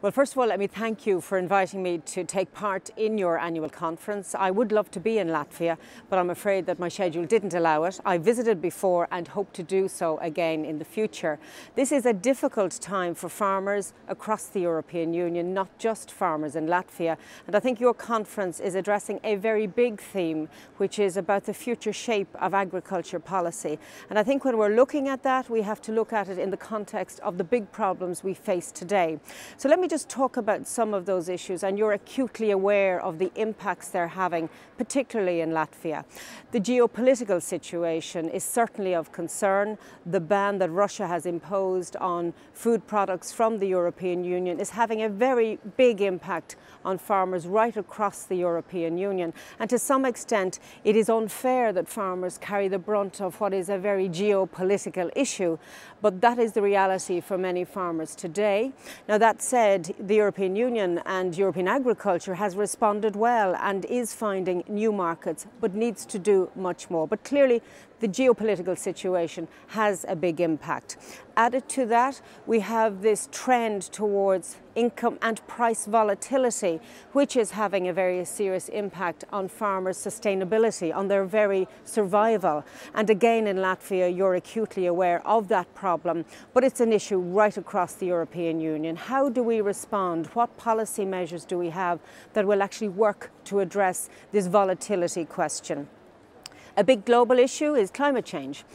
Well, first of all, let me thank you for inviting me to take part in your annual conference. I would love to be in Latvia, but I'm afraid that my schedule didn't allow it. I visited before and hope to do so again in the future. This is a difficult time for farmers across the European Union, not just farmers in Latvia. And I think your conference is addressing a very big theme, which is about the future shape of agriculture policy. And I think when we're looking at that, we have to look at it in the context of the big problems we face today. So let me just talk about some of those issues, and you're acutely aware of the impacts they're having, particularly in Latvia. The geopolitical situation is certainly of concern. The ban that Russia has imposed on food products from the European Union is having a very big impact on farmers right across the European Union. And to some extent, it is unfair that farmers carry the brunt of what is a very geopolitical issue, but that is the reality for many farmers today. Now, that said, the European Union and European agriculture has responded well and is finding new markets, but needs to do much more. But clearly, the geopolitical situation has a big impact. Added to that, we have this trend towards income and price volatility, which is having a very serious impact on farmers' sustainability, on their very survival. And again, in Latvia, you're acutely aware of that problem, but it's an issue right across the European Union. How do we respond? What policy measures do we have that will actually work to address this volatility question? A big global issue is climate change.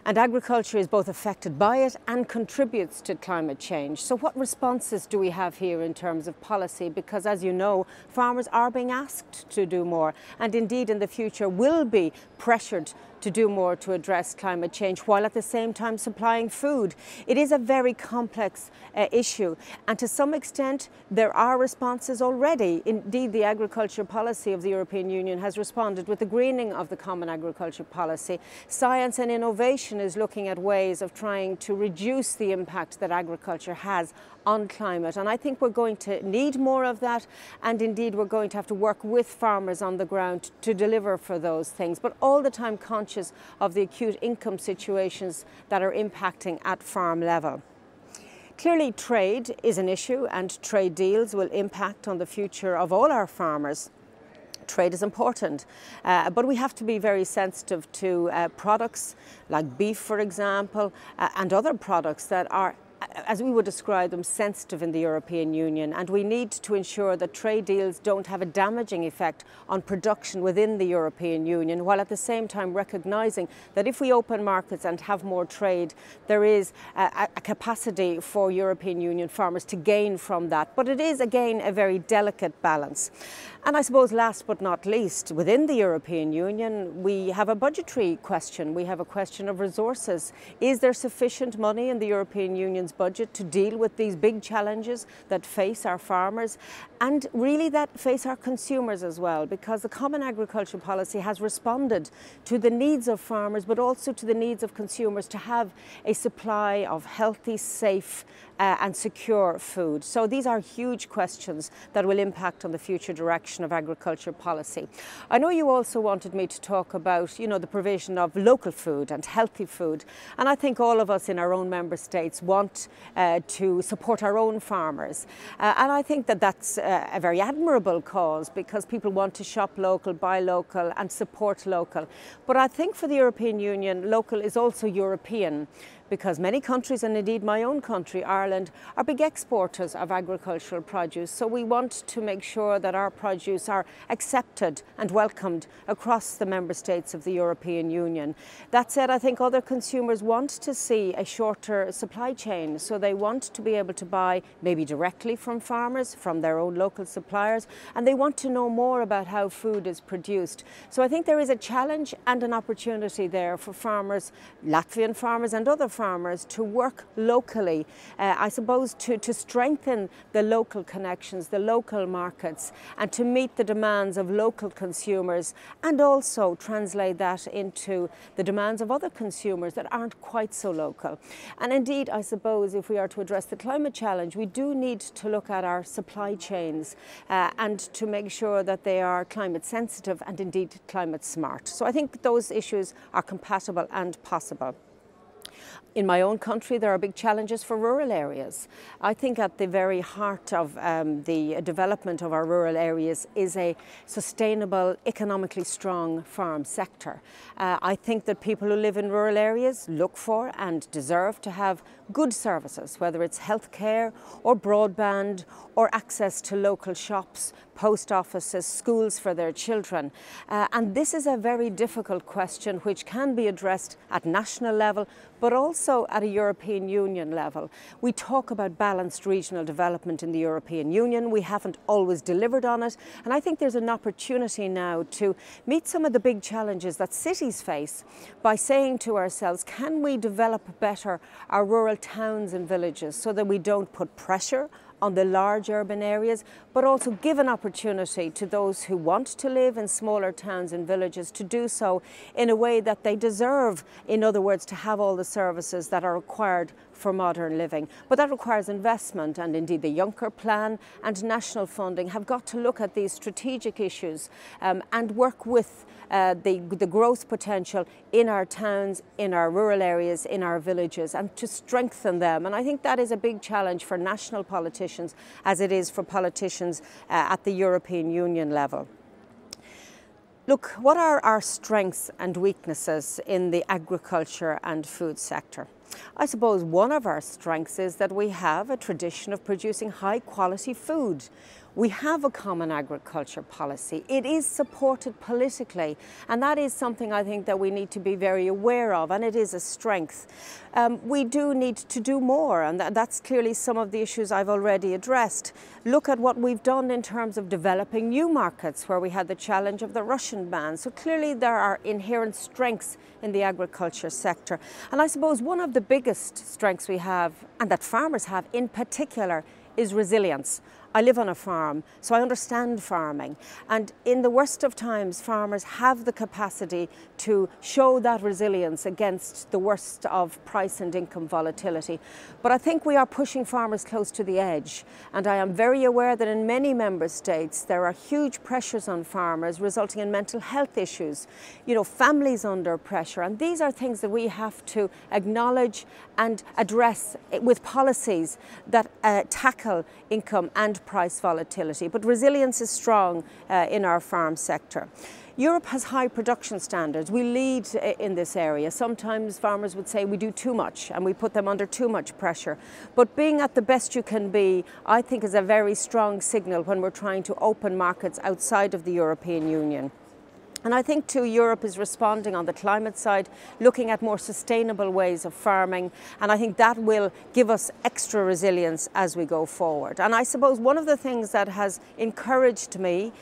And agriculture is both affected by it and contributes to climate change. So what responses do we have here in terms of policy? Because as you know, farmers are being asked to do more, and indeed in the future will be pressured to do more to address climate change, while at the same time supplying food. It is a very complex issue, and to some extent there are responses already. Indeed, the agriculture policy of the European Union has responded with the greening of the common agriculture policy. Science and innovation is looking at ways of trying to reduce the impact that agriculture has on climate, and I think we're going to need more of that, and indeed we're going to have to work with farmers on the ground to deliver for those things, but all the time conscious of the acute income situations that are impacting at farm level. Clearly, trade is an issue, and trade deals will impact on the future of all our farmers. Trade is important, but we have to be very sensitive to products like beef, for example, and other products that are, as we would describe them, sensitive in the European Union, and we need to ensure that trade deals don't have a damaging effect on production within the European Union, while at the same time recognising that if we open markets and have more trade, there is a capacity for European Union farmers to gain from that. But it is, again, a very delicate balance. And I suppose last but not least, within the European Union, we have a budgetary question. We have a question of resources. Is there sufficient money in the European Union's budget to deal with these big challenges that face our farmers and really that face our consumers as well? Because the Common Agricultural Policy has responded to the needs of farmers, but also to the needs of consumers to have a supply of healthy, safe and secure food. So these are huge questions that will impact on the future direction of agriculture policy. I know you also wanted me to talk about, the provision of local food and healthy food. And I think all of us in our own member states want to support our own farmers. And I think that that's a very admirable cause, because people want to shop local, buy local and support local. But I think for the European Union, local is also European, because many countries, and indeed my own country, Ireland, are big exporters of agricultural produce. So we want to make sure that our produce are accepted and welcomed across the member states of the European Union. That said, I think other consumers want to see a shorter supply chain. So they want to be able to buy maybe directly from farmers, from their own local suppliers, and they want to know more about how food is produced. So I think there is a challenge and an opportunity there for farmers, Latvian farmers and other farmers, to work locally, I suppose to strengthen the local connections, the local markets, and to meet the demands of local consumers, and also translate that into the demands of other consumers that aren't quite so local. And indeed, I suppose if we are to address the climate challenge, we do need to look at our supply chains and to make sure that they are climate sensitive and indeed climate smart. So I think those issues are compatible and possible. In my own country, there are big challenges for rural areas. I think at the very heart of the development of our rural areas is a sustainable, economically strong farm sector. I think that people who live in rural areas look for and deserve to have good services, whether it's healthcare or broadband or access to local shops, post offices, schools for their children. And this is a very difficult question which can be addressed at national level, but also at a European Union level. We talk about balanced regional development in the European Union. We haven't always delivered on it. And I think there's an opportunity now to meet some of the big challenges that cities face by saying to ourselves, can we develop better our rural towns and villages so that we don't put pressure on the large urban areas, but also give an opportunity to those who want to live in smaller towns and villages to do so in a way that they deserve, in other words, to have all the services that are required for modern living. But that requires investment, and indeed the Juncker plan and national funding have got to look at these strategic issues and work with the growth potential in our towns, in our rural areas, in our villages, and to strengthen them. And I think that is a big challenge for national politicians as it is for politicians at the European Union level. Look, what are our strengths and weaknesses in the agriculture and food sector? I suppose one of our strengths is that we have a tradition of producing high quality food. We have a common agriculture policy. It is supported politically, and that is something I think that we need to be very aware of, and it is a strength. We do need to do more, and that's clearly some of the issues I've already addressed. Look at what we've done in terms of developing new markets where we had the challenge of the Russian ban. So clearly there are inherent strengths in the agriculture sector. And I suppose one of the biggest strengths we have, and that farmers have in particular, is resilience. I live on a farm, so I understand farming. And in the worst of times, farmers have the capacity to show that resilience against the worst of price and income volatility. But I think we are pushing farmers close to the edge. And I am very aware that in many member states, there are huge pressures on farmers resulting in mental health issues, families under pressure. And these are things that we have to acknowledge and address with policies that tackle income and price volatility. But resilience is strong in our farm sector. Europe has high production standards. We lead in this area. Sometimes farmers would say we do too much and we put them under too much pressure. But being at the best you can be, I think, is a very strong signal when we're trying to open markets outside of the European Union. And I think too Europe is responding on the climate side, looking at more sustainable ways of farming, and I think that will give us extra resilience as we go forward. And I suppose one of the things that has encouraged me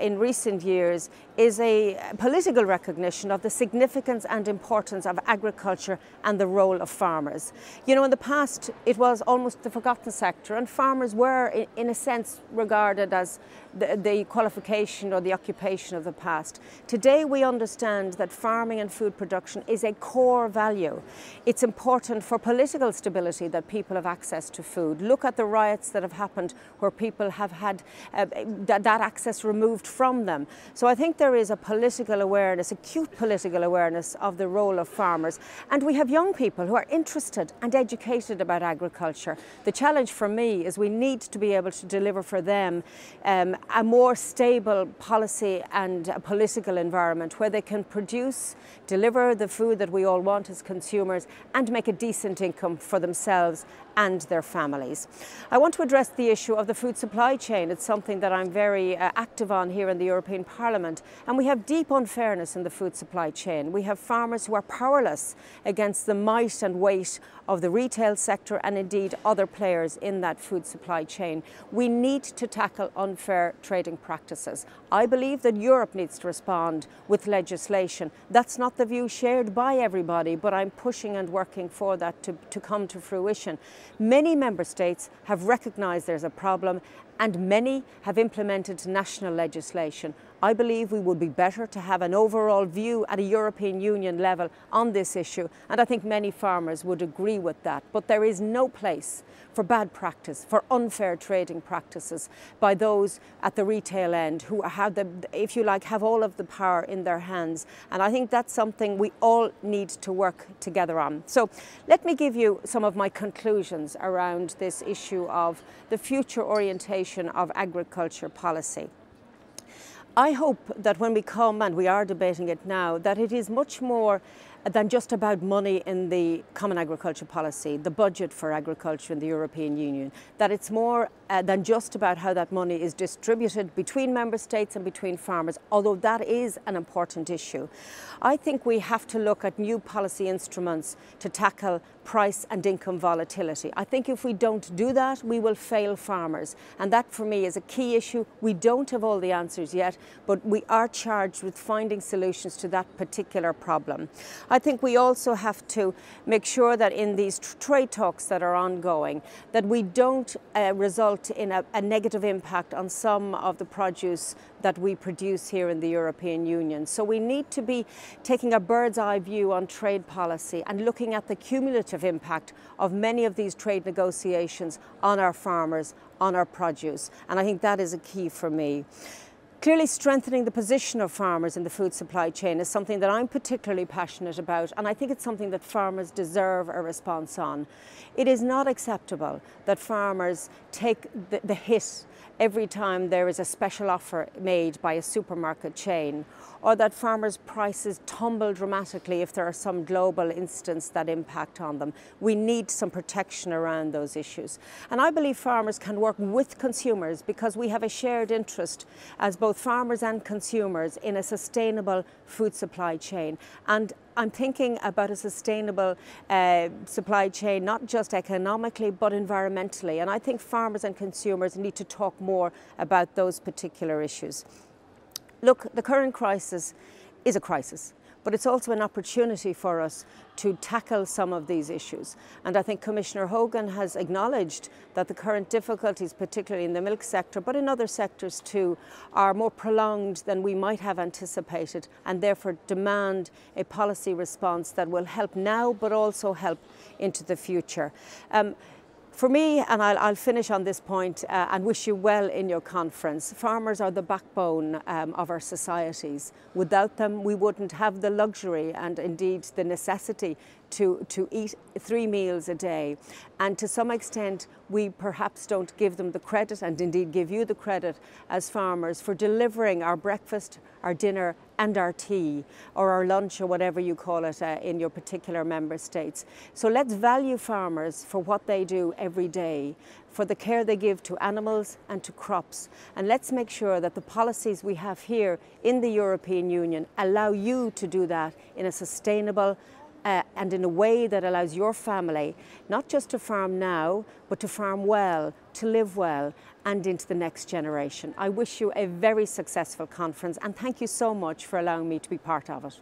in recent years is a political recognition of the significance and importance of agriculture and the role of farmers. In the past it was almost the forgotten sector, and farmers were in a sense regarded as the qualification or the occupation of the past. Today we understand that farming and food production is a core value. It's important for political stability that people have access to food. Look at the riots that have happened where people have had that access removed from them. So I think there is a political awareness, acute political awareness of the role of farmers. And we have young people who are interested and educated about agriculture. The challenge for me is we need to be able to deliver for them a more stable policy and a political environment where they can produce, deliver the food that we all want as consumers, and make a decent income for themselves and their families. I want to address the issue of the food supply chain. It's something that I'm very active on here in the European Parliament, and we have deep unfairness in the food supply chain. We have farmers who are powerless against the might and weight of the retail sector and indeed other players in that food supply chain. We need to tackle unfair trading practices. I believe that Europe needs to respond with legislation. That's not the view shared by everybody, but I'm pushing and working for that to come to fruition. Many member states have recognised there's a problem, and many have implemented national legislation. I believe we would be better to have an overall view at a European Union level on this issue, and I think many farmers would agree with that. But there is no place for bad practice, for unfair trading practices by those at the retail end who have if you like, have all of the power in their hands. And I think that's something we all need to work together on. So let me give you some of my conclusions around this issue of the future orientation of agriculture policy. I hope that when we come, and we are debating it now, that it is much more than just about money in the Common Agriculture Policy, the budget for agriculture in the European Union, that it's more than just about how that money is distributed between member states and between farmers, although that is an important issue. I think we have to look at new policy instruments to tackle price and income volatility. I think if we don't do that, we will fail farmers. And that for me is a key issue. We don't have all the answers yet, but we are charged with finding solutions to that particular problem. I think we also have to make sure that in these trade talks that are ongoing, that we don't result in a negative impact on some of the produce that we produce here in the European Union. So we need to be taking a bird's eye view on trade policy and looking at the cumulative impact of many of these trade negotiations on our farmers, on our produce. And I think that is a key for me. Clearly, strengthening the position of farmers in the food supply chain is something that I'm particularly passionate about, and I think it's something that farmers deserve a response on. It is not acceptable that farmers take the hit every time there is a special offer made by a supermarket chain, or that farmers' prices tumble dramatically if there are some global incidents that impact on them. We need some protection around those issues. And I believe farmers can work with consumers because we have a shared interest as both farmers and consumers in a sustainable food supply chain. And I'm thinking about a sustainable supply chain, not just economically, but environmentally. And I think farmers and consumers need to talk more about those particular issues. Look, the current crisis is a crisis, but it's also an opportunity for us to tackle some of these issues. And I think Commissioner Hogan has acknowledged that the current difficulties, particularly in the milk sector, but in other sectors too, are more prolonged than we might have anticipated, and therefore demand a policy response that will help now, but also help into the future. For me, and I'll finish on this point and wish you well in your conference, farmers are the backbone of our societies. Without them, we wouldn't have the luxury and indeed the necessity to eat 3 meals a day. And to some extent, we perhaps don't give them the credit, and indeed give you the credit as farmers, for delivering our breakfast, our dinner and our tea, or our lunch, or whatever you call it in your particular member states. So let's value farmers for what they do every day, for the care they give to animals and to crops. And let's make sure that the policies we have here in the European Union allow you to do that in a sustainable and in a way that allows your family not just to farm now, but to farm well, to live well, and into the next generation. I wish you a very successful conference, and thank you so much for allowing me to be part of it.